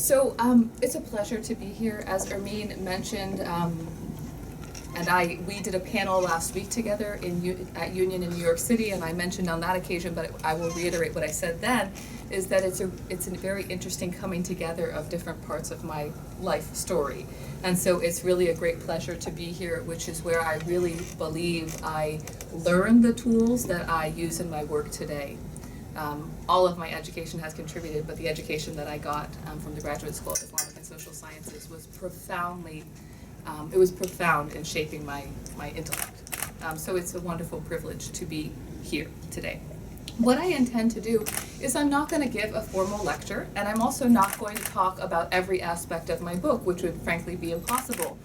It's a pleasure to be here. As Ermine mentioned, we did a panel last week together at Union in New York City, and I mentioned on that occasion, but I will reiterate what I said then, is that it's a very interesting coming together of different parts of my life story. And so it's really a great pleasure to be here, which is where I really believe I learn the tools that I use in my work today. All of my education has contributed, but the education that I got from the Graduate School of Islamic and Social Sciences was profound in shaping my intellect. So it's a wonderful privilege to be here today. What I intend to do is I'm not going to give a formal lecture, and I'm also not going to talk about every aspect of my book, which would frankly be impossible.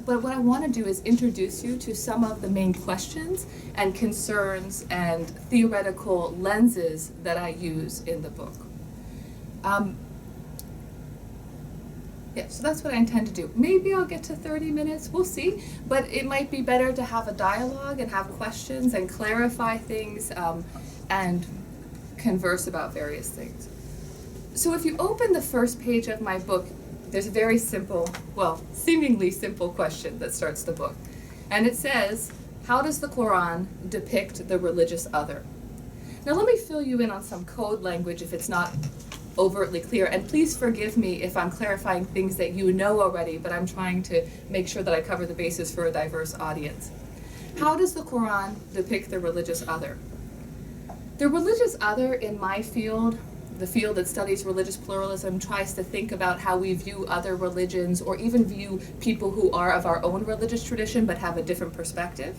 But what I want to do is introduce you to some of the main questions and concerns and theoretical lenses that I use in the book. So that's what I intend to do. Maybe I'll get to 30 minutes, we'll see. But it might be better to have a dialogue and have questions and clarify things and converse about various things. So if you open the first page of my book, there's a very simple, seemingly simple question that starts the book. And it says, how does the Quran depict the religious other? Now let me fill you in on some code language if it's not overtly clear, and please forgive me if I'm clarifying things that you know already, but I'm trying to make sure that I cover the bases for a diverse audience. How does the Quran depict the religious other? The religious other in my field, the field that studies religious pluralism, tries to think about how we view other religions or even view people who are of our own religious tradition but have a different perspective.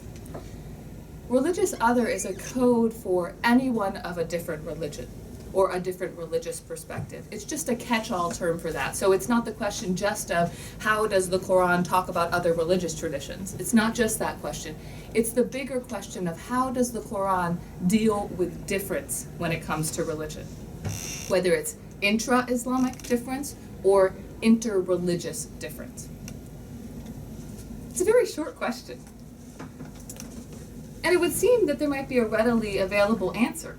Religious other is a code for anyone of a different religion or a different religious perspective. It's just a catch-all term for that. So it's not the question just of how does the Quran talk about other religious traditions. It's not just that question. It's the bigger question of how does the Quran deal with difference when it comes to religion, whether it's intra-Islamic difference or inter-religious difference. It's a very short question. And it would seem that there might be a readily available answer,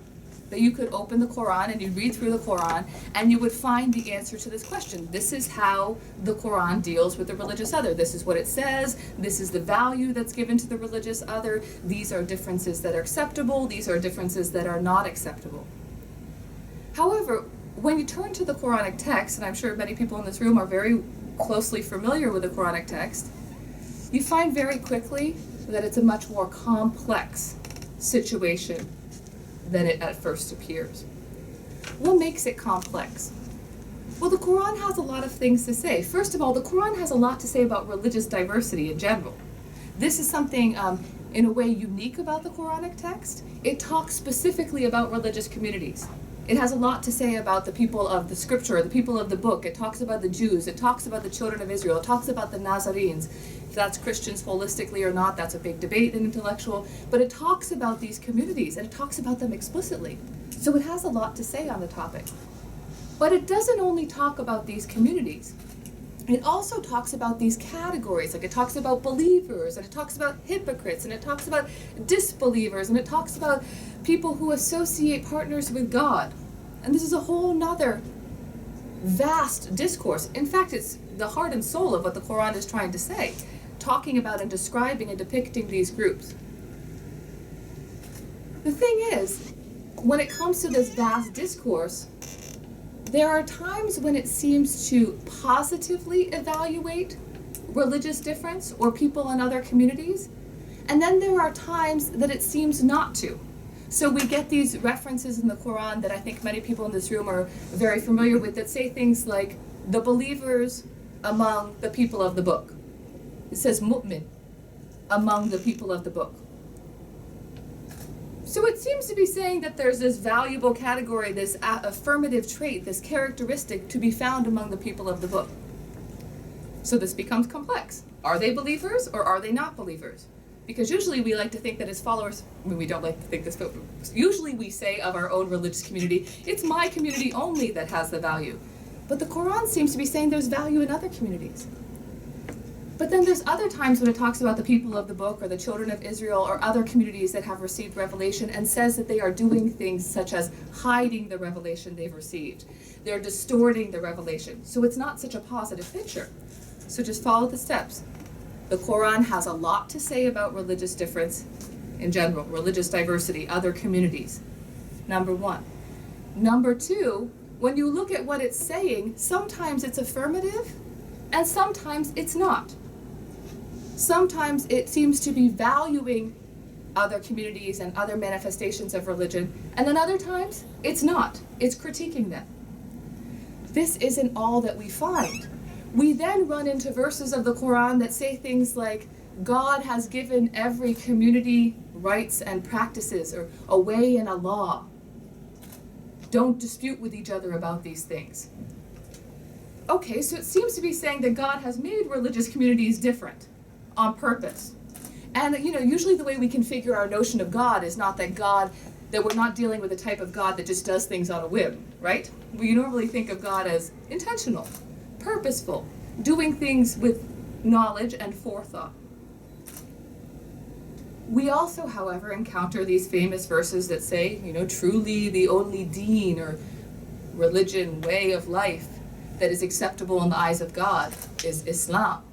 that you could open the Quran and you'd read through the Quran and you would find the answer to this question. This is how the Quran deals with the religious other. This is what it says. This is the value that's given to the religious other. These are differences that are acceptable. These are differences that are not acceptable. However, when you turn to the Quranic text, and I'm sure many people in this room are very closely familiar with the Quranic text, you find very quickly that it's a much more complex situation than it at first appears. What makes it complex? Well, the Quran has a lot of things to say. First of all, the Quran has a lot to say about religious diversity in general. This is something in a way unique about the Quranic text. It talks specifically about religious communities. It has a lot to say about the people of the scripture, the people of the book. It talks about the Jews. It talks about the children of Israel. It talks about the Nazarenes. If that's Christians holistically or not, that's a big debate and intellectual. But it talks about these communities, and it talks about them explicitly. So it has a lot to say on the topic. But it doesn't only talk about these communities. It also talks about these categories. Like it talks about believers, and it talks about hypocrites, and it talks about disbelievers, and it talks about people who associate partners with God. And this is a whole nother vast discourse. In fact, it's the heart and soul of what the Quran is trying to say, talking about and describing and depicting these groups. The thing is, when it comes to this vast discourse, there are times when it seems to positively evaluate religious difference or people in other communities, and then there are times that it seems not to. So we get these references in the Quran that I think many people in this room are very familiar with that say things like the believers among the people of the book. It says mu'min, among the people of the book. So it seems to be saying that there's this valuable category, this affirmative trait, this characteristic to be found among the people of the book. So this becomes complex. Are they believers or are they not believers? Because usually we like to think that as followers, I mean, we don't like to think this, but usually we say of our own religious community, it's my community only that has the value. But the Quran seems to be saying there's value in other communities. But then there's other times when it talks about the people of the book or the children of Israel or other communities that have received revelation and says that they are doing things such as hiding the revelation they've received. They're distorting the revelation. So it's not such a positive picture. So just follow the steps. The Quran has a lot to say about religious difference in general, religious diversity, other communities. Number one. Number two, when you look at what it's saying, sometimes it's affirmative and sometimes it's not. Sometimes it seems to be valuing other communities and other manifestations of religion, and then other times it's not. It's critiquing them. This isn't all that we find. We then run into verses of the Quran that say things like, God has given every community rights and practices, or a way and a law. Don't dispute with each other about these things. Okay, so it seems to be saying that God has made religious communities different on purpose. And usually the way we configure our notion of God is not that we're not dealing with a type of God that just does things on a whim, right? We normally think of God as intentional, purposeful, doing things with knowledge and forethought. We also, however, encounter these famous verses that say, truly the only deen or religion, way of life that is acceptable in the eyes of God is Islam.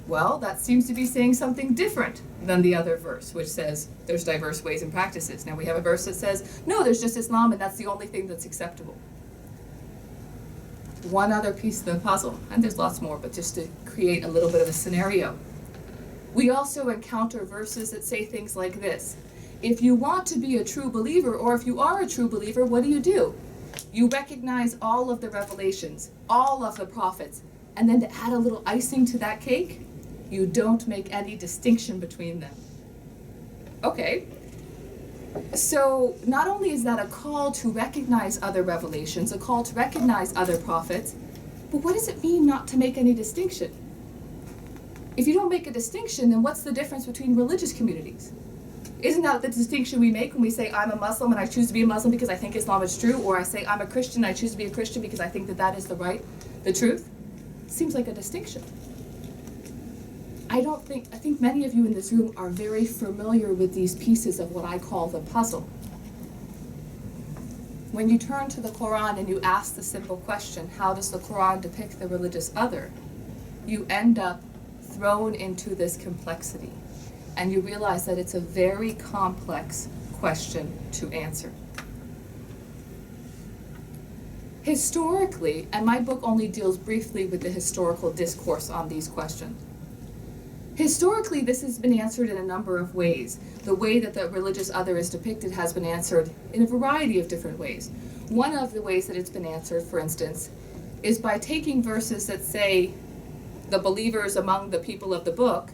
Well, that seems to be saying something different than the other verse, which says there's diverse ways and practices. Now we have a verse that says, no, there's just Islam and that's the only thing that's acceptable. One other piece of the puzzle, and there's lots more, but just to create a little bit of a scenario. We also encounter verses that say things like this. If you want to be a true believer, or if you are a true believer, what do? You recognize all of the revelations, all of the prophets, and then to add a little icing to that cake, you don't make any distinction between them. Okay, so not only is that a call to recognize other revelations, a call to recognize other prophets, but what does it mean not to make any distinction? If you don't make a distinction, then what's the difference between religious communities? Isn't that the distinction we make when we say I'm a Muslim and I choose to be a Muslim because I think Islam is true, or I say I'm a Christian and I choose to be a Christian because I think that that is the truth? Seems like a distinction. I think many of you in this room are very familiar with these pieces of what I call the puzzle. When you turn to the Quran and you ask the simple question, how does the Quran depict the religious other? You end up thrown into this complexity, and you realize that it's a very complex question to answer. Historically, and my book only deals briefly with the historical discourse on these questions, historically this has been answered in a number of ways. The way that the religious other is depicted has been answered in a variety of different ways. One of the ways that it's been answered, for instance, is by taking verses that say the believers among the people of the book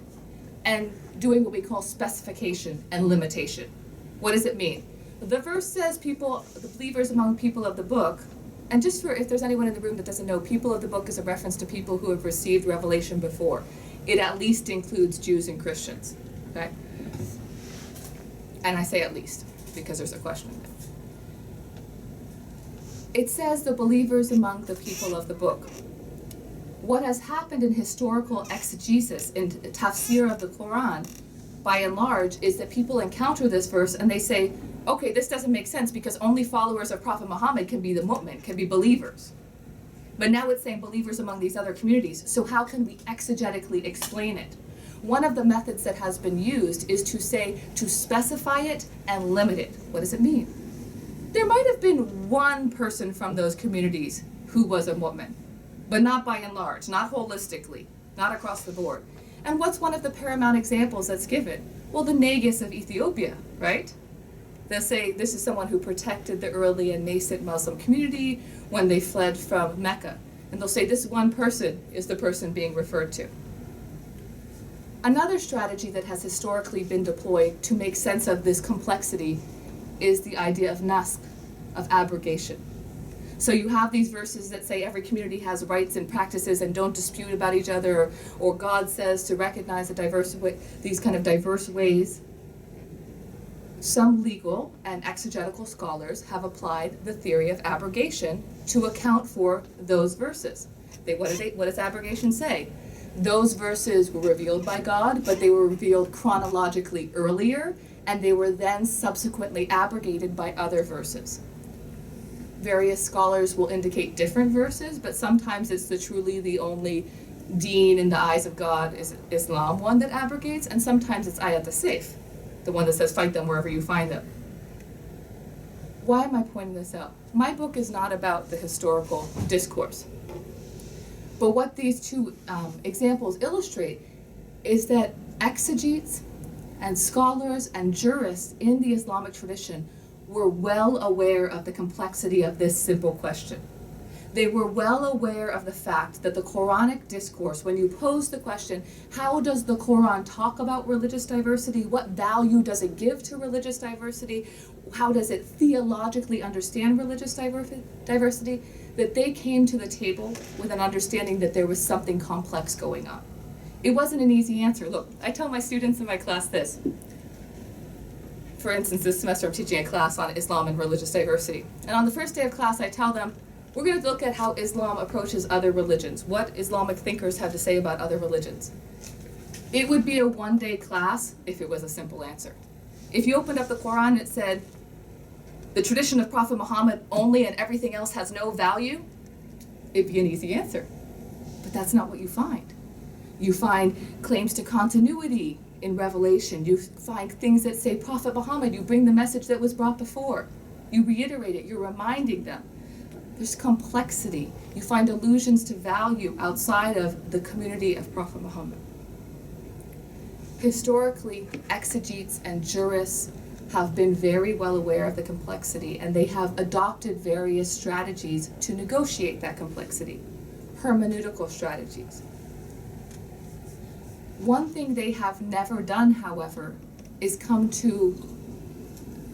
and doing what we call specification and limitation. What does it mean? The verse says the believers among people of the book, and just for if there's anyone in the room that doesn't know, people of the book is a reference to people who have received revelation before. It at least includes Jews and Christians, okay? And I say at least because there's a question in there. It says the believers among the people of the book. What has happened in historical exegesis, in tafsir of the Quran, by and large, is that people encounter this verse and they say, okay, this doesn't make sense because only followers of Prophet Muhammad can be the mu'min, can be believers. But now it's saying believers among these other communities, so how can we exegetically explain it? One of the methods that has been used is to specify it and limit it. What does it mean? There might have been one person from those communities who was a mu'min, but not by and large, not holistically, not across the board. And what's one of the paramount examples that's given? Well, the Negus of Ethiopia, right? They'll say this is someone who protected the early and nascent Muslim community when they fled from Mecca. And they'll say this one person is the person being referred to. Another strategy that has historically been deployed to make sense of this complexity is the idea of naskh, of abrogation. So you have these verses that say every community has rights and practices and don't dispute about each other, or God says to recognize these kind of diverse ways. Some legal and exegetical scholars have applied the theory of abrogation to account for those verses. What does abrogation say? Those verses were revealed by God, but they were revealed chronologically earlier, and they were then subsequently abrogated by other verses. Various scholars will indicate different verses, but sometimes it's truly the only deen in the eyes of God is Islam one that abrogates, and sometimes it's ayat as-sayf, the one that says fight them wherever you find them. Why am I pointing this out? My book is not about the historical discourse. But what these two examples illustrate is that exegetes and scholars and jurists in the Islamic tradition were well aware of the complexity of this simple question. They were well aware of the fact that the Quranic discourse, when you pose the question, how does the Quran talk about religious diversity? What value does it give to religious diversity? How does it theologically understand religious diversity? That they came to the table with an understanding that there was something complex going on. It wasn't an easy answer. Look, I tell my students in my class this. For instance, this semester I'm teaching a class on Islam and religious diversity. And on the first day of class, I tell them, we're going to look at how Islam approaches other religions, what Islamic thinkers have to say about other religions. It would be a one-day class if it was a simple answer. If you opened up the Quran and it said, the tradition of Prophet Muhammad only and everything else has no value, it'd be an easy answer. But that's not what you find. You find claims to continuity in Revelation. You find things that say Prophet Muhammad, you bring the message that was brought before. You reiterate it, you're reminding them. There's complexity. You find allusions to value outside of the community of Prophet Muhammad. Historically, exegetes and jurists have been very well aware of the complexity, and they have adopted various strategies to negotiate that complexity, hermeneutical strategies. One thing they have never done, however, is come to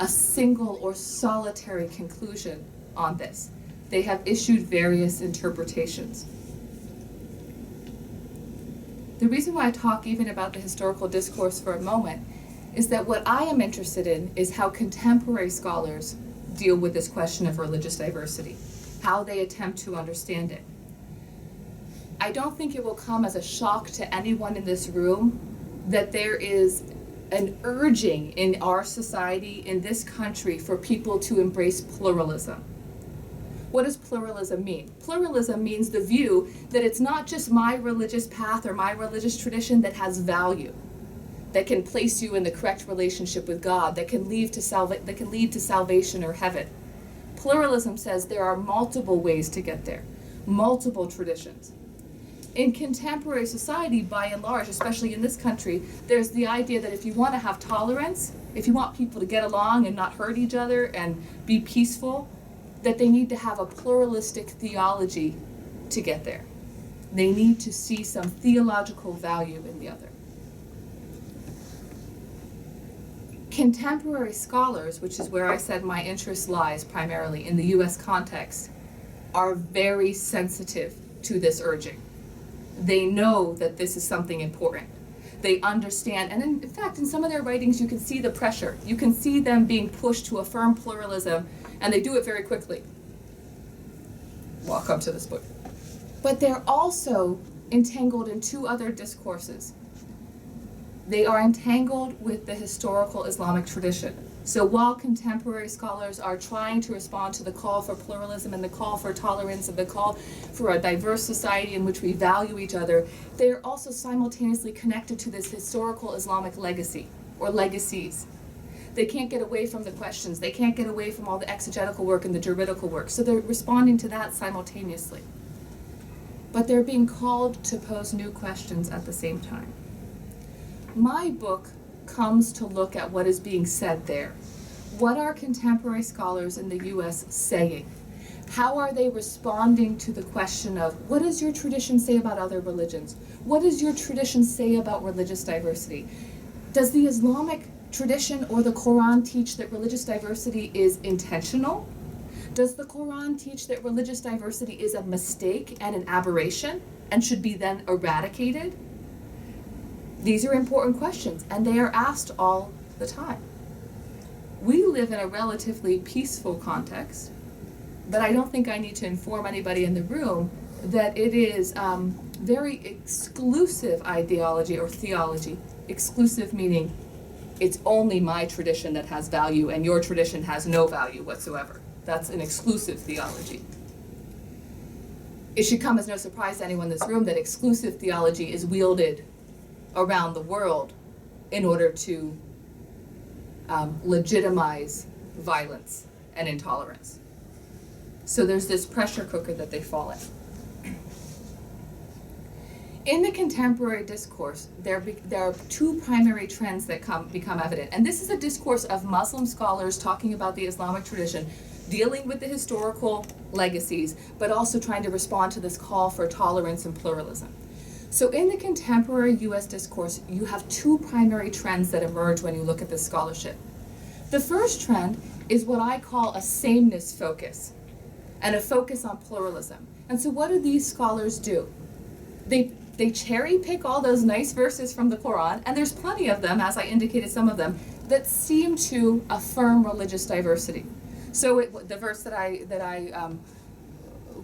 a single or solitary conclusion on this. They have issued various interpretations. The reason why I talk even about the historical discourse for a moment is that what I am interested in is how contemporary scholars deal with this question of religious diversity, how they attempt to understand it. I don't think it will come as a shock to anyone in this room that there is an urging in our society, in this country, for people to embrace pluralism. What does pluralism mean? Pluralism means the view that it's not just my religious path or my religious tradition that has value, that can place you in the correct relationship with God, that can lead to salvation or heaven. Pluralism says there are multiple ways to get there, multiple traditions. In contemporary society, by and large, especially in this country, there's the idea that if you want to have tolerance, if you want people to get along and not hurt each other and be peaceful, that they need to have a pluralistic theology to get there. They need to see some theological value in the other. Contemporary scholars, which is where I said my interest lies primarily in the US context, are very sensitive to this urging. They know that this is something important. They understand, and in fact, in some of their writings, you can see the pressure. You can see them being pushed to affirm pluralism, and they do it very quickly. Welcome to this book. But they're also entangled in two other discourses. They are entangled with the historical Islamic tradition. So while contemporary scholars are trying to respond to the call for pluralism and the call for tolerance and the call for a diverse society in which we value each other, they are also simultaneously connected to this historical Islamic legacy or legacies. They can't get away from the questions. They can't get away from all the exegetical work and the juridical work. So they're responding to that simultaneously. But they're being called to pose new questions at the same time. My book comes to look at what is being said there. What are contemporary scholars in the US saying? How are they responding to the question of, what does your tradition say about other religions? What does your tradition say about religious diversity? Does the Islamic tradition or the Quran teach that religious diversity is intentional? Does the Quran teach that religious diversity is a mistake and an aberration and should be then eradicated? These are important questions, and they are asked all the time. We live in a relatively peaceful context, but I don't think I need to inform anybody in the room that it is very exclusive ideology or theology. Exclusive meaning it's only my tradition that has value and your tradition has no value whatsoever. That's an exclusive theology. It should come as no surprise to anyone in this room that exclusive theology is wielded around the world in order to legitimize violence and intolerance. So there's this pressure cooker that they fall in. In the contemporary discourse, there are two primary trends that become evident. And this is a discourse of Muslim scholars talking about the Islamic tradition, dealing with the historical legacies, but also trying to respond to this call for tolerance and pluralism. So in the contemporary US discourse, you have two primary trends that emerge when you look at this scholarship. The first trend is what I call a sameness focus, and a focus on pluralism. And so what do these scholars do? They cherry pick all those nice verses from the Quran, and there's plenty of them, as I indicated some of them, that seem to affirm religious diversity. So the verse that I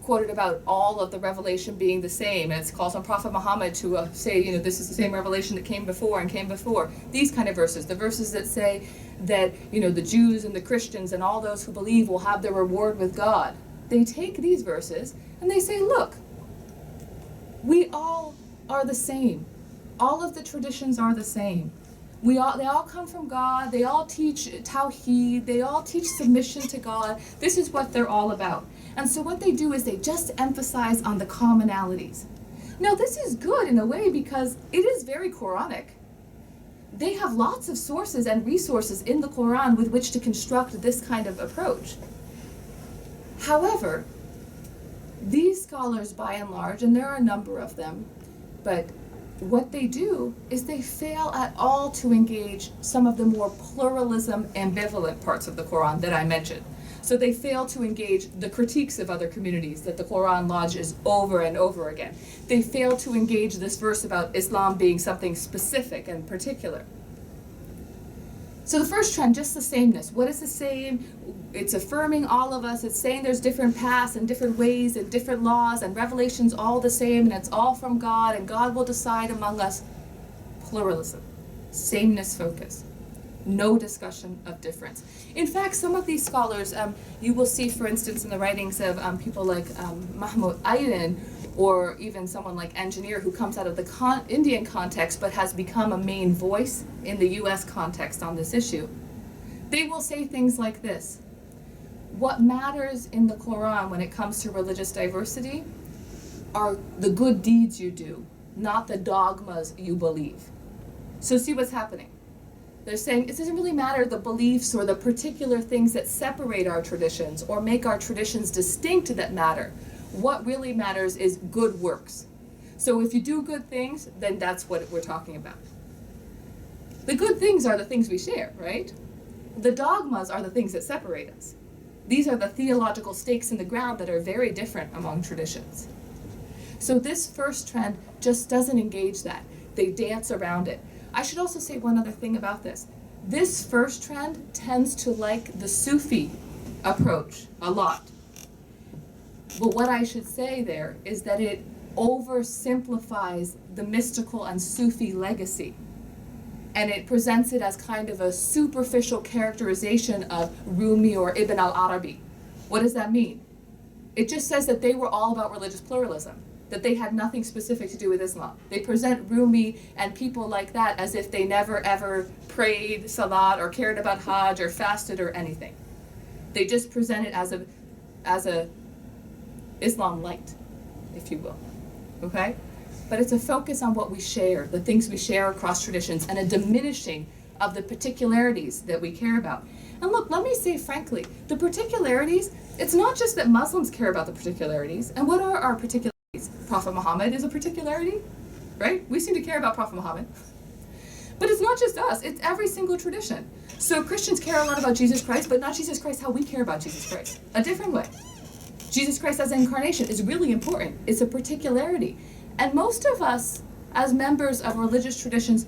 quoted about all of the revelation being the same, and it calls on Prophet Muhammad to say, this is the same revelation that came before and came before. These kind of verses, the verses that say that, the Jews and the Christians and all those who believe will have their reward with God. They take these verses and they say, look, we all are the same. All of the traditions are the same. They all come from God. They all teach Tawheed. They all teach submission to God. This is what they're all about. And so what they do is they just emphasize on the commonalities. Now this is good in a way because it is very Quranic. They have lots of sources and resources in the Quran with which to construct this kind of approach. However, these scholars by and large, and there are a number of them, but what they do is they fail at all to engage some of the more pluralism, ambivalent parts of the Quran that I mentioned. So they fail to engage the critiques of other communities that the Quran lodges over and over again. They fail to engage this verse about Islam being something specific and particular. So the first trend, just the sameness. What is the same? It's affirming all of us. It's saying there's different paths and different ways and different laws, and revelation's all the same, and it's all from God, and God will decide among us. Pluralism, sameness focus, no discussion of difference. In fact, some of these scholars, you will see, for instance, in the writings of people like Mahmoud Aydin, or even someone like Engineer, who comes out of the Indian context but has become a main voice in the US context on this issue. They will say things like this: what matters in the Quran when it comes to religious diversity are the good deeds you do, not the dogmas you believe. So see what's happening. They're saying it doesn't really matter the beliefs or the particular things that separate our traditions or make our traditions distinct that matter. What really matters is good works. So if you do good things, then that's what we're talking about. The good things are the things we share, right? The dogmas are the things that separate us. These are the theological stakes in the ground that are very different among traditions. So this first trend just doesn't engage that. They dance around it. I should also say one other thing about this. This first trend tends to like the Sufi approach a lot. But what I should say there is that it oversimplifies the mystical and Sufi legacy. And it presents it as kind of a superficial characterization of Rumi or Ibn al-Arabi. What does that mean? It just says that they were all about religious pluralism, that they had nothing specific to do with Islam. They present Rumi and people like that as if they never ever prayed Salat or cared about Hajj or fasted or anything. They just present it as a Islam light, if you will, okay? But it's a focus on what we share, the things we share across traditions, and a diminishing of the particularities that we care about. And look, let me say frankly, the particularities, it's not just that Muslims care about the particularities. And what are our particularities? Prophet Muhammad is a particularity, right? We seem to care about Prophet Muhammad. But it's not just us, it's every single tradition. So Christians care a lot about Jesus Christ, but not Jesus Christ how we care about Jesus Christ, a different way. Jesus Christ as incarnation is really important. It's a particularity. And most of us, as members of religious traditions,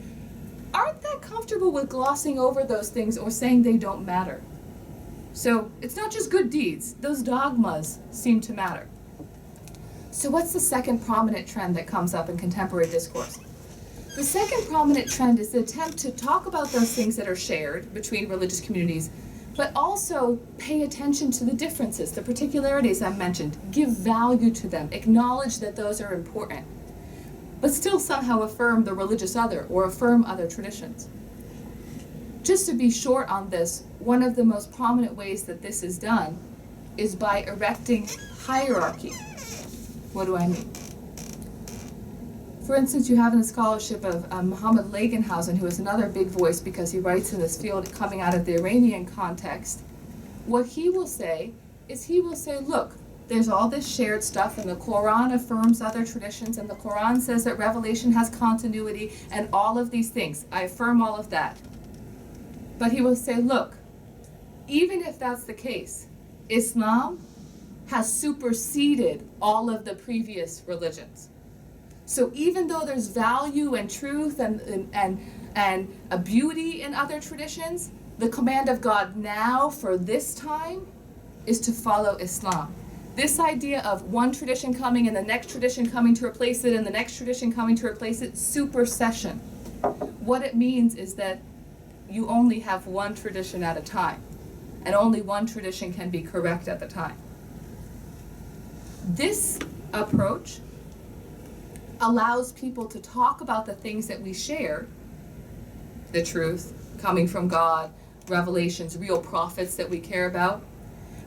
aren't that comfortable with glossing over those things or saying they don't matter. So it's not just good deeds. Those dogmas seem to matter. So what's the second prominent trend that comes up in contemporary discourse? The second prominent trend is the attempt to talk about those things that are shared between religious communities, but also pay attention to the differences, the particularities I mentioned, give value to them, acknowledge that those are important, but still somehow affirm the religious other or affirm other traditions. Just to be short on this, one of the most prominent ways that this is done is by erecting hierarchy. What do I mean? For instance, you have in the scholarship of Mohammed Lagenhausen, who is another big voice because he writes in this field coming out of the Iranian context. What he will say is look, there's all this shared stuff, and the Quran affirms other traditions, and the Quran says that revelation has continuity, and all of these things. I affirm all of that. But he will say, look, even if that's the case, Islam has superseded all of the previous religions. So even though there's value and truth and a beauty in other traditions, the command of God now for this time is to follow Islam. This idea of one tradition coming and the next tradition coming to replace it and the next tradition coming to replace it, supersession. What it means is that you only have one tradition at a time, and only one tradition can be correct at the time. This approach allows people to talk about the things that we share, the truth coming from God, revelations, real prophets that we care about,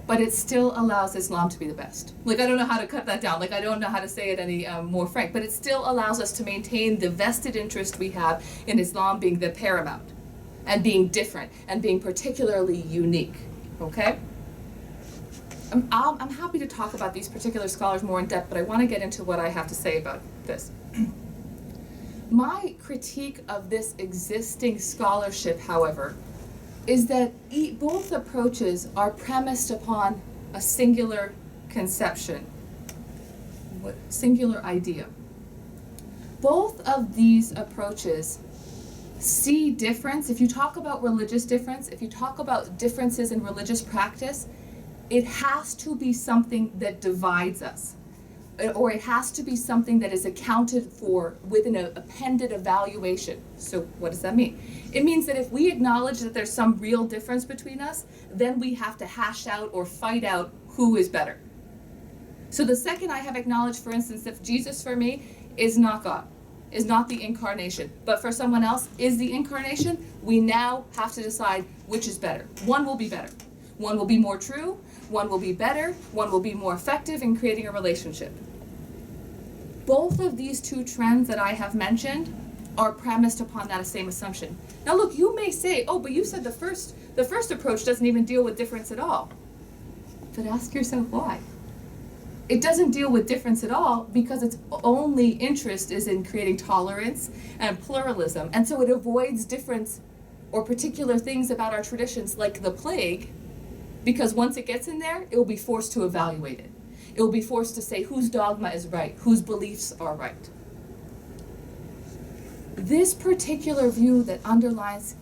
but it still allows Islam to be the best. Like, I don't know how to cut that down. Like, I don't know how to say it any more frank, but it still allows us to maintain the vested interest we have in Islam being the paramount and being different and being particularly unique, okay? I'm happy to talk about these particular scholars more in depth, but I want to get into what I have to say about this. My critique of this existing scholarship, however, is that both approaches are premised upon a singular conception, singular idea. Both of these approaches see difference. If you talk about religious difference, if you talk about differences in religious practice, it has to be something that divides us, or it has to be something that is accounted for with an appended evaluation. So what does that mean? It means that if we acknowledge that there's some real difference between us, then we have to hash out or fight out who is better. So the second I have acknowledged, for instance, that Jesus for me is not God, is not the incarnation, but for someone else is the incarnation, we now have to decide which is better. One will be better. One will be more true, one will be better, one will be more effective in creating a relationship. Both of these two trends that I have mentioned are premised upon that same assumption. Now look, you may say, oh, but you said the first approach doesn't even deal with difference at all. But ask yourself why. It doesn't deal with difference at all because its only interest is in creating tolerance and pluralism, and so it avoids difference or particular things about our traditions like the plague, because once it gets in there, it will be forced to evaluate it. It will be forced to say whose dogma is right, whose beliefs are right. This particular view that underlies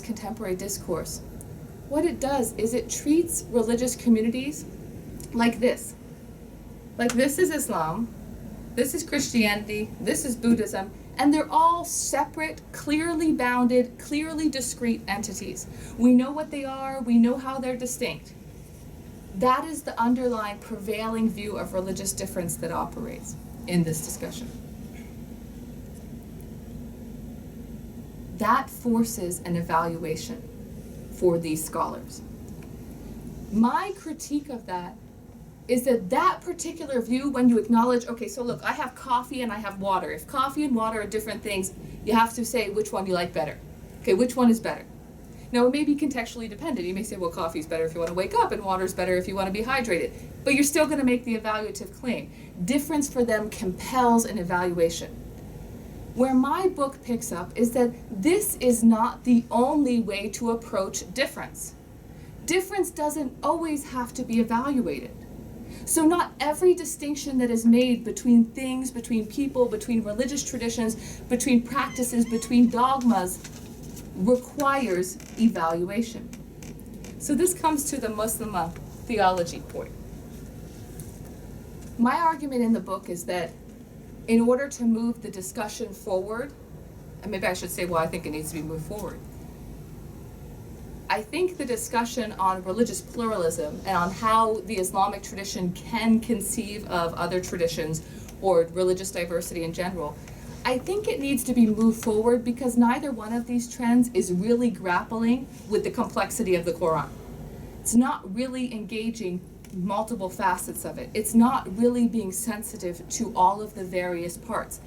contemporary discourse, what it does is it treats religious communities like this. Like, this is Islam, this is Christianity, this is Buddhism, and they're all separate, clearly bounded, clearly discrete entities. We know what they are, we know how they're distinct. That is the underlying prevailing view of religious difference that operates in this discussion. That forces an evaluation for these scholars. My critique of that is that particular view, when you acknowledge, okay, so look, I have coffee and I have water. If coffee and water are different things, you have to say which one you like better. Okay, which one is better? Now, it may be contextually dependent. You may say, well, coffee is better if you want to wake up, and water is better if you want to be hydrated. But you're still going to make the evaluative claim. Difference for them compels an evaluation. Where my book picks up is that this is not the only way to approach difference. Difference doesn't always have to be evaluated. So not every distinction that is made between things, between people, between religious traditions, between practices, between dogmas, requires evaluation. So this comes to the Muslima theology point. My argument in the book is that in order to move the discussion forward, and maybe I should say, well, I think it needs to be moved forward. I think the discussion on religious pluralism and on how the Islamic tradition can conceive of other traditions or religious diversity in general, I think it needs to be moved forward because neither one of these trends is really grappling with the complexity of the Quran. It's not really engaging multiple facets of it. It's not really being sensitive to all of the various parts.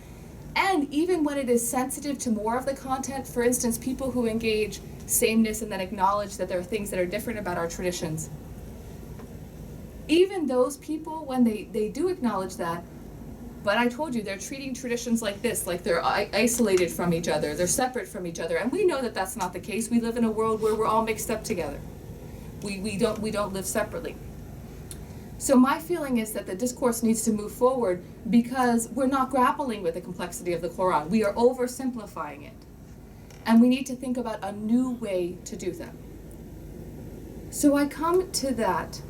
And even when it is sensitive to more of the content, for instance, people who engage sameness and then acknowledge that there are things that are different about our traditions, even those people, when they do acknowledge that, but I told you, they're treating traditions like this, like they're isolated from each other, they're separate from each other, and we know that that's not the case. We live in a world where we're all mixed up together. We don't live separately. So my feeling is that the discourse needs to move forward because we're not grappling with the complexity of the Quran. We are oversimplifying it. And we need to think about a new way to do that. So I come to that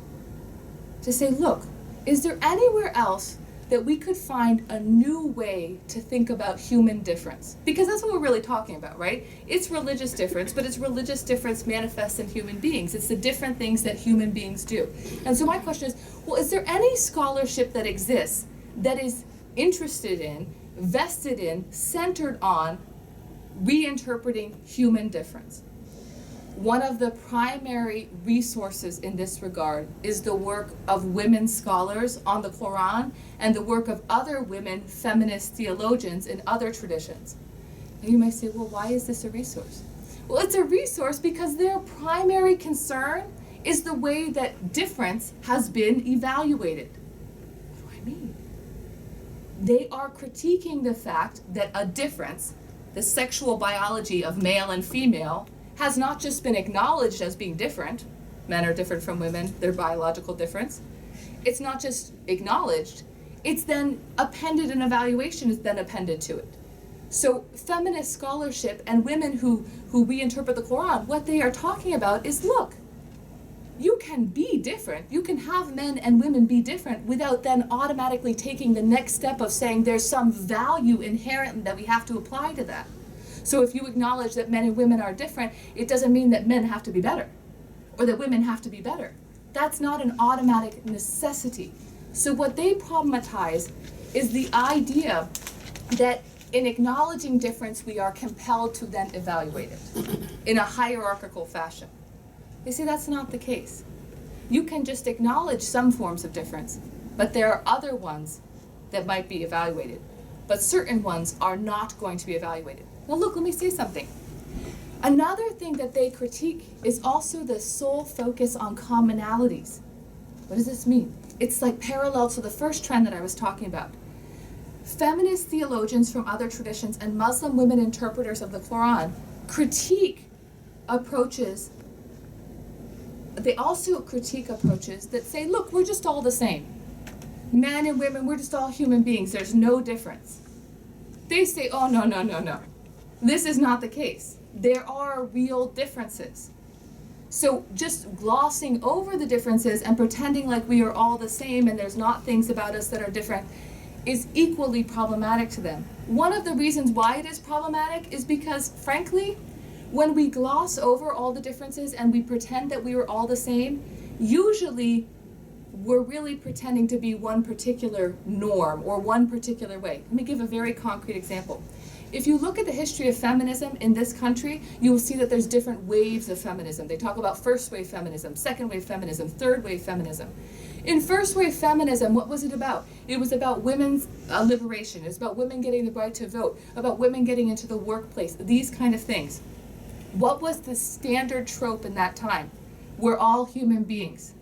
to say, look, is there anywhere else that we could find a new way to think about human difference? Because that's what we're really talking about, right? It's religious difference, but it's religious difference manifests in human beings. It's the different things that human beings do. And so my question is, well, is there any scholarship that exists that is interested in, vested in, centered on reinterpreting human difference? One of the primary resources in this regard is the work of women scholars on the Quran and the work of other women feminist theologians in other traditions. And you might say, well, why is this a resource? Well, it's a resource because their primary concern is the way that difference has been evaluated. What do I mean? They are critiquing the fact that a difference, the sexual biology of male and female, has not just been acknowledged as being different. Men are different from women, their biological difference. It's not just acknowledged, it's then appended, an evaluation is then appended to it. So feminist scholarship and women who reinterpret the Quran, what they are talking about is, look, you can be different. You can have men and women be different without then automatically taking the next step of saying there's some value inherent that we have to apply to that. So if you acknowledge that men and women are different, it doesn't mean that men have to be better or that women have to be better. That's not an automatic necessity. So what they problematize is the idea that in acknowledging difference, we are compelled to then evaluate it in a hierarchical fashion. They say that's not the case. You can just acknowledge some forms of difference, but there are other ones that might be evaluated. But certain ones are not going to be evaluated. Now look, let me say something. Another thing that they critique is also the sole focus on commonalities. What does this mean? It's like parallel to the first trend that I was talking about. Feminist theologians from other traditions and Muslim women interpreters of the Quran critique approaches. They also critique approaches that say, look, we're just all the same. Men and women, we're just all human beings. There's no difference. They say, oh, no. This is not the case. There are real differences. So just glossing over the differences and pretending like we are all the same and there's not things about us that are different is equally problematic to them. One of the reasons why it is problematic is because, frankly, when we gloss over all the differences and we pretend that we are all the same, usually we're really pretending to be one particular norm or one particular way. Let me give a very concrete example. If you look at the history of feminism in this country, you will see that there's different waves of feminism. They talk about first wave feminism, second wave feminism, third wave feminism. In first wave feminism, what was it about? It was about women's liberation. It was about women getting the right to vote, about women getting into the workplace, these kind of things. What was the standard trope in that time? We're all human beings.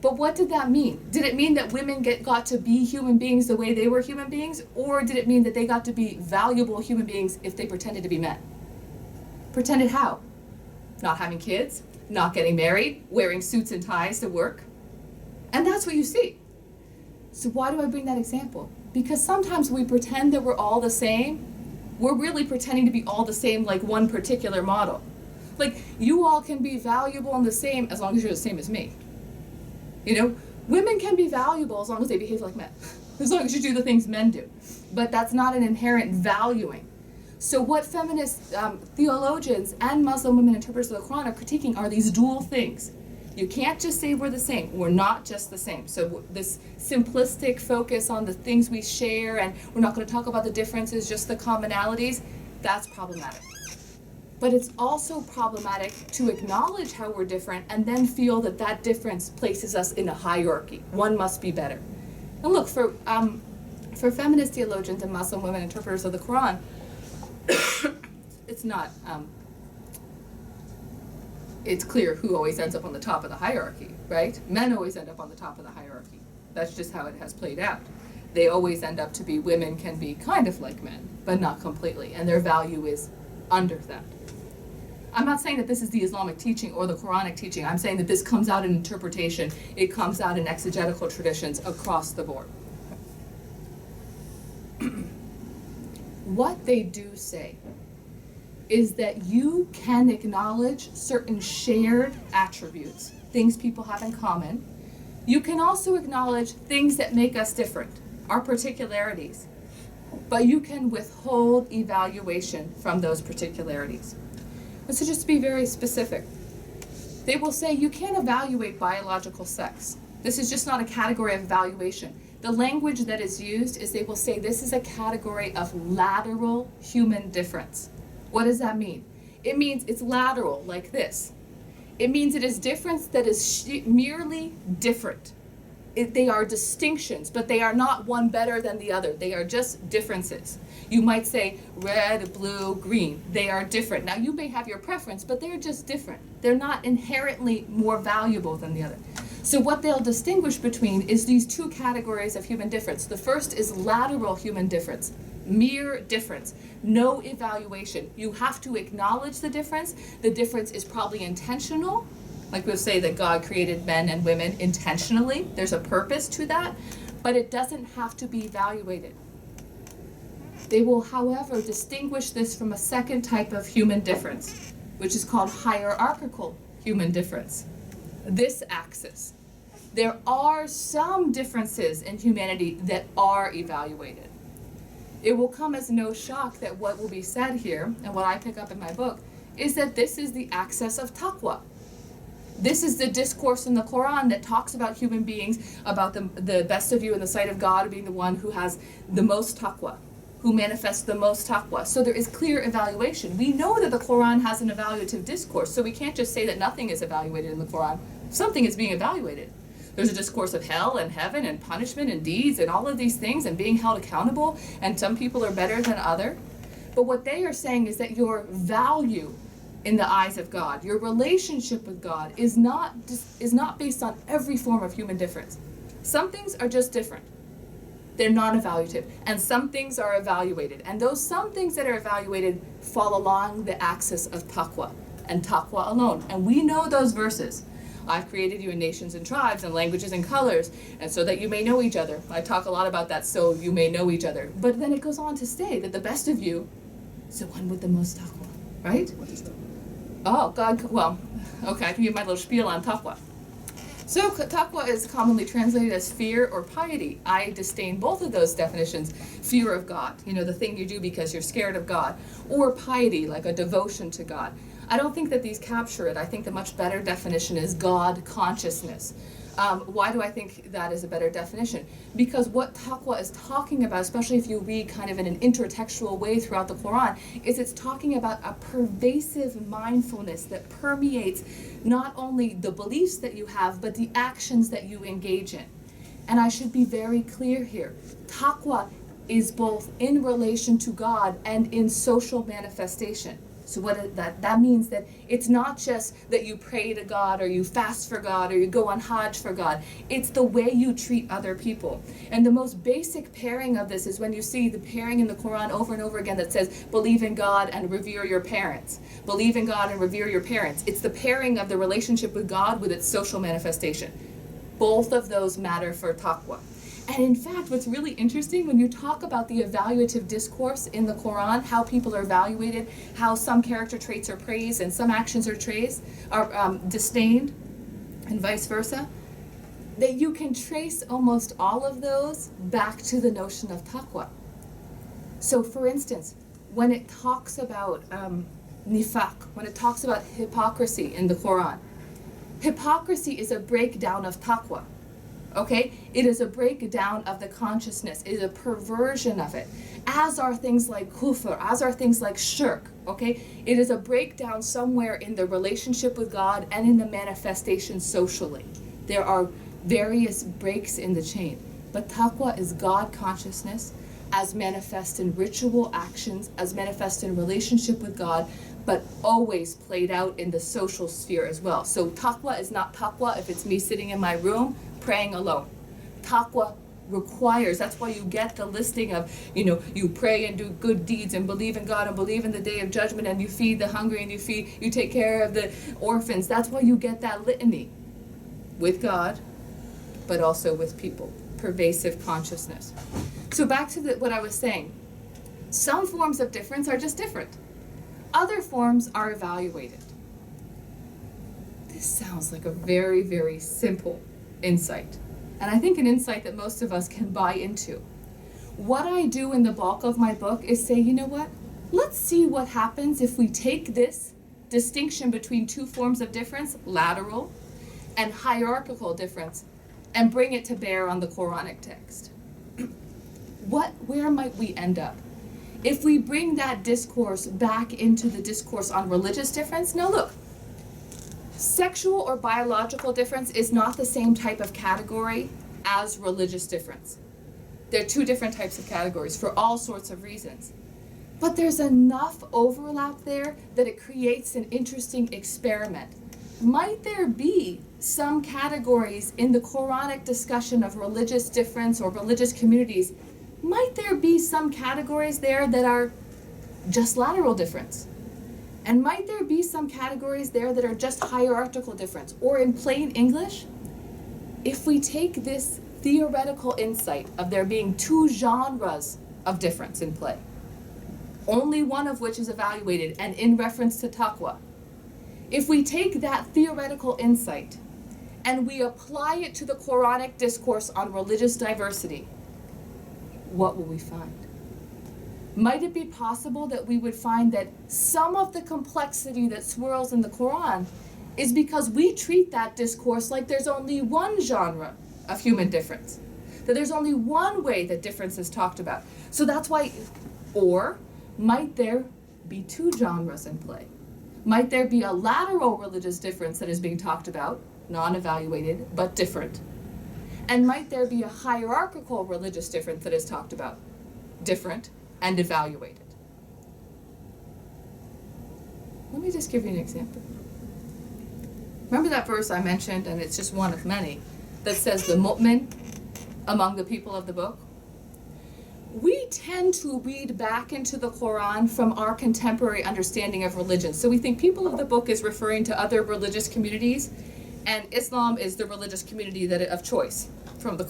But what did that mean? Did it mean that women got to be human beings the way they were human beings? Or did it mean that they got to be valuable human beings if they pretended to be men? Pretended how? Not having kids, not getting married, wearing suits and ties to work. And that's what you see. So why do I bring that example? Because sometimes we pretend that we're all the same. We're really pretending to be all the same, like one particular model. Like, you all can be valuable and the same as long as you're the same as me. You know, Women can be valuable as long as they behave like men, as long as you do the things men do. But that's not an inherent valuing. So what feminist theologians and Muslim women interpreters of the Quran are critiquing are these dual things. You can't just say we're the same. We're not just the same. So this simplistic focus on the things we share, and we're not going to talk about the differences, just the commonalities, that's problematic. But it's also problematic to acknowledge how we're different and then feel that that difference places us in a hierarchy. One must be better. And look, for feminist theologians and Muslim women interpreters of the Quran, it's not, it's clear who always ends up on the top of the hierarchy, right? Men always end up on the top of the hierarchy. That's just how it has played out. They always end up to be, women can be kind of like men, but not completely, and their value is under that. I'm not saying that this is the Islamic teaching or the Quranic teaching. I'm saying that this comes out in interpretation. It comes out in exegetical traditions across the board. What they do say is that you can acknowledge certain shared attributes, things people have in common. You can also acknowledge things that make us different, our particularities, but you can withhold evaluation from those particularities. And so just to be very specific, they will say you can't evaluate biological sex. This is just not a category of evaluation. The language that is used is they will say this is a category of lateral human difference. What does that mean? It means it's lateral, like this. It means it is difference that is merely different. They are distinctions, but they are not one better than the other. They are just differences. You might say red, blue, green. They are different. Now you may have your preference, but they're just different. They're not inherently more valuable than the other. So what they'll distinguish between is these two categories of human difference. The first is lateral human difference, mere difference, no evaluation. You have to acknowledge the difference. The difference is probably intentional. Like we'll say that God created men and women intentionally. There's a purpose to that, but it doesn't have to be evaluated. They will, however, distinguish this from a second type of human difference, which is called hierarchical human difference. This axis. There are some differences in humanity that are evaluated. It will come as no shock that what will be said here, and what I pick up in my book, is that this is the axis of Taqwa. This is the discourse in the Quran that talks about human beings, about the best of you in the sight of God being the one who has the most Taqwa, who manifests the most Taqwa. So there is clear evaluation. We know that the Quran has an evaluative discourse, so we can't just say that nothing is evaluated in the Quran. Something is being evaluated. There's a discourse of hell and heaven and punishment and deeds and all of these things and being held accountable, and some people are better than others. But what they are saying is that your value in the eyes of God, your relationship with God is not based on every form of human difference. Some things are just different. They're non-evaluative, and some things are evaluated. And those some things that are evaluated fall along the axis of Taqwa, and Taqwa alone. And we know those verses. I've created you in nations and tribes and languages and colors, and so that you may know each other. I talk a lot about that, so you may know each other. But then it goes on to say that the best of you is the one with the most Taqwa, right? What is that? Oh, God, well, okay, I can give my little spiel on Taqwa. So Taqwa is commonly translated as fear or piety. I disdain both of those definitions. Fear of God, the thing you do because you're scared of God, or piety, like a devotion to God. I don't think that these capture it. I think the much better definition is God consciousness. Why do I think that is a better definition? Because what Taqwa is talking about, especially if you read kind of in an intertextual way throughout the Quran, is it's talking about a pervasive mindfulness that permeates not only the beliefs that you have, but the actions that you engage in. And I should be very clear here. Taqwa is both in relation to God and in social manifestation. So that means that it's not just that you pray to God or you fast for God or you go on Hajj for God. It's the way you treat other people. And the most basic pairing of this is when you see the pairing in the Quran over and over again that says, believe in God and revere your parents. Believe in God and revere your parents. It's the pairing of the relationship with God with its social manifestation. Both of those matter for Taqwa. And in fact, what's really interesting, when you talk about the evaluative discourse in the Quran, how people are evaluated, how some character traits are praised and some actions are disdained, and vice versa, that you can trace almost all of those back to the notion of taqwa. So for instance, when it talks about nifaq, when it talks about hypocrisy in the Quran, hypocrisy is a breakdown of taqwa. Okay? It is a breakdown of the consciousness. It is a perversion of it. As are things like kufr, as are things like shirk. Okay? It is a breakdown somewhere in the relationship with God and in the manifestation socially. There are various breaks in the chain. But taqwa is God consciousness as manifest in ritual actions, as manifest in relationship with God, but always played out in the social sphere as well. So taqwa is not taqwa if it's me sitting in my room praying alone. Taqwa requires, that's why you get the listing of, you pray and do good deeds and believe in God and believe in the day of judgment and you feed the hungry and you take care of the orphans. That's why you get that litany with God, but also with people. Pervasive consciousness. So back to what I was saying. Some forms of difference are just different. Other forms are evaluated. This sounds like a very, very simple insight. And I think an insight that most of us can buy into. What I do in the bulk of my book is say, you know what? Let's see what happens if we take this distinction between two forms of difference, lateral and hierarchical difference, and bring it to bear on the Quranic text. Where might we end up? If we bring that discourse back into the discourse on religious difference, now look, sexual or biological difference is not the same type of category as religious difference. They're two different types of categories for all sorts of reasons. But there's enough overlap there that it creates an interesting experiment. Might there be some categories in the Quranic discussion of religious difference or religious communities, might there be some categories there that are just lateral difference? And might there be some categories there that are just hierarchical difference? Or in plain English, if we take this theoretical insight of there being two genres of difference in play, only one of which is evaluated and in reference to taqwa, if we take that theoretical insight and we apply it to the Quranic discourse on religious diversity, what will we find? Might it be possible that we would find that some of the complexity that swirls in the Quran is because we treat that discourse like there's only one genre of human difference, that there's only one way that difference is talked about. So that's why, or might there be two genres in play? Might there be a lateral religious difference that is being talked about, non-evaluated, but different? And might there be a hierarchical religious difference that is talked about, different and evaluated? Let me just give you an example. Remember that verse I mentioned, and it's just one of many, that says the mu'min among the people of the book? We tend to read back into the Quran from our contemporary understanding of religion. So we think people of the book is referring to other religious communities, and Islam is the religious community of choice from the.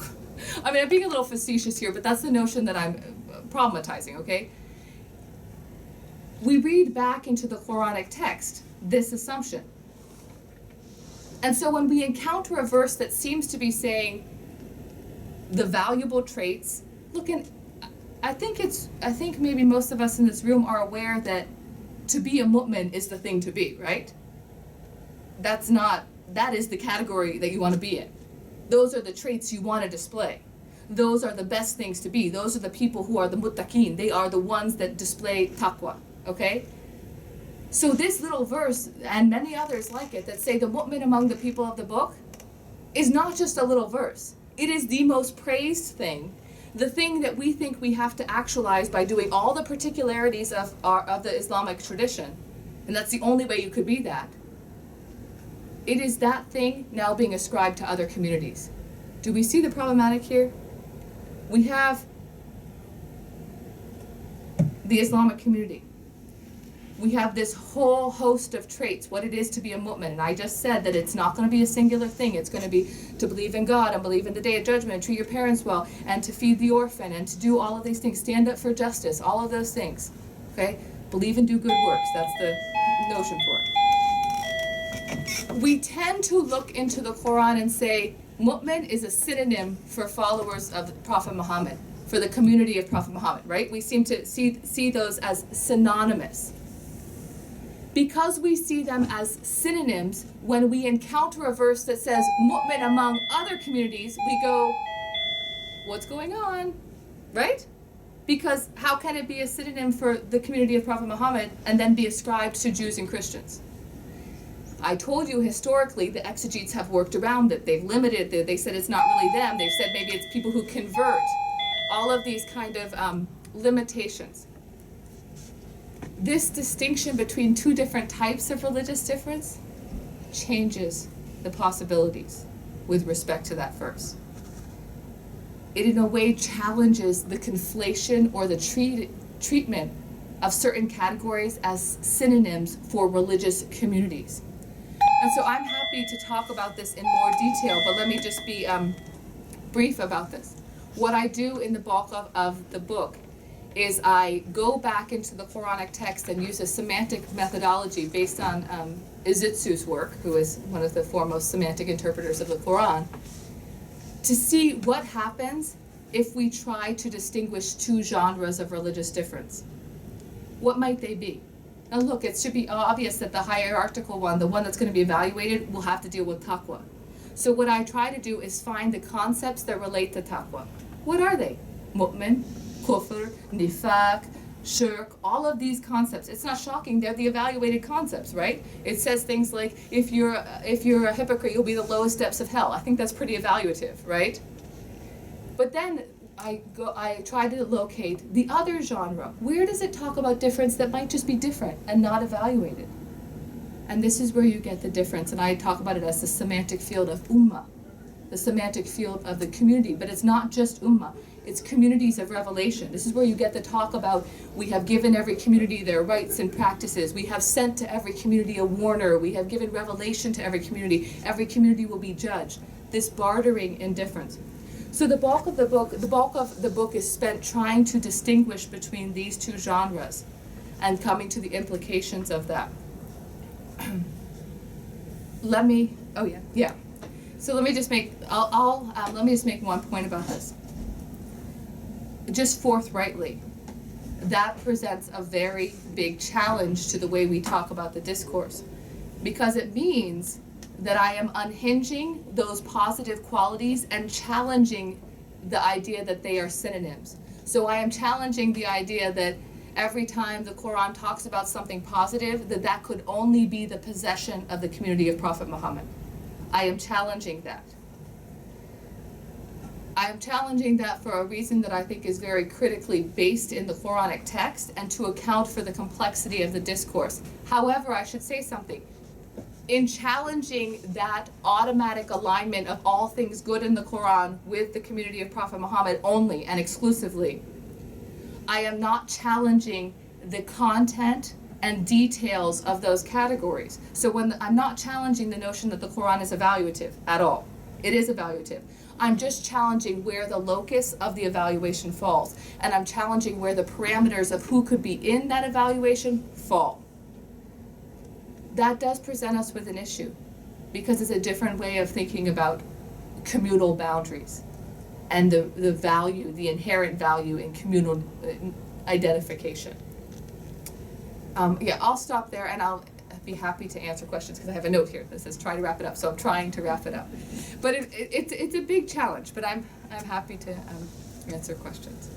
I mean, I'm being a little facetious here, but that's the notion that I'm problematizing, okay? We read back into the Quranic text this assumption. And so when we encounter a verse that seems to be saying the valuable traits, look, and I think maybe most of us in this room are aware that to be a mu'min is the thing to be, right? That is the category that you want to be in. Those are the traits you want to display. Those are the best things to be. Those are the people who are the muttaqeen. They are the ones that display taqwa, okay? So this little verse, and many others like it, that say the mu'min among the people of the book, is not just a little verse. It is the most praised thing, the thing that we think we have to actualize by doing all the particularities of the Islamic tradition, and that's the only way you could be that. It is that thing now being ascribed to other communities. Do we see the problematic here? We have the Islamic community. We have this whole host of traits, what it is to be a mu'min. And I just said that it's not going to be a singular thing. It's going to be to believe in God and believe in the day of judgment and treat your parents well and to feed the orphan and to do all of these things, stand up for justice, all of those things. Okay? Believe and do good works. That's the notion for it. We tend to look into the Quran and say, Mu'min is a synonym for followers of Prophet Muhammad, for the community of Prophet Muhammad, right? We seem to see those as synonymous. Because we see them as synonyms, when we encounter a verse that says mu'min among other communities, we go, what's going on, right? Because how can it be a synonym for the community of Prophet Muhammad and then be ascribed to Jews and Christians? I told you historically the exegetes have worked around it. They've limited it. They said it's not really them. They've said maybe it's people who convert. All of these kind of limitations. This distinction between two different types of religious difference changes the possibilities with respect to that verse. It in a way challenges the conflation or the treatment of certain categories as synonyms for religious communities. And so I'm happy to talk about this in more detail, but let me just be brief about this. What I do in the bulk of the book is I go back into the Quranic text and use a semantic methodology based on Izitsu's work, who is one of the foremost semantic interpreters of the Quran, to see what happens if we try to distinguish two genres of religious difference. What might they be? Now look, it should be obvious that the hierarchical one, the one that's going to be evaluated, will have to deal with Taqwa. So what I try to do is find the concepts that relate to Taqwa. What are they? Mu'min, kufr, nifaq, shirk, all of these concepts. It's not shocking, they're the evaluated concepts, right? It says things like, if you're a hypocrite, you'll be the lowest depths of hell. I think that's pretty evaluative, right? But then I try to locate the other genre. Where does it talk about difference that might just be different and not evaluated? And this is where you get the difference, and I talk about it as the semantic field of ummah, the semantic field of the community. But it's not just ummah, it's communities of revelation. This is where you get the talk about, we have given every community their rights and practices, we have sent to every community a warner, we have given revelation to every community will be judged. This bartering in difference. So the bulk of the book is spent trying to distinguish between these two genres and coming to the implications of that. So let me just make one point about this. Just forthrightly, that presents a very big challenge to the way we talk about the discourse, because it means that I am unhinging those positive qualities and challenging the idea that they are synonyms. So I am challenging the idea that every time the Quran talks about something positive, that could only be the possession of the community of Prophet Muhammad. I am challenging that. I am challenging that for a reason that I think is very critically based in the Quranic text and to account for the complexity of the discourse. However, I should say something. In challenging that automatic alignment of all things good in the Quran with the community of Prophet Muhammad only and exclusively, I am not challenging the content and details of those categories. So I'm not challenging the notion that the Quran is evaluative at all. It is evaluative. I'm just challenging where the locus of the evaluation falls, and I'm challenging where the parameters of who could be in that evaluation fall. That does present us with an issue, because it's a different way of thinking about communal boundaries and the value, the inherent value in communal identification. I'll stop there, and I'll be happy to answer questions, because I have a note here that says try to wrap it up, so I'm trying to wrap it up. But it's a big challenge, but I'm happy to answer questions.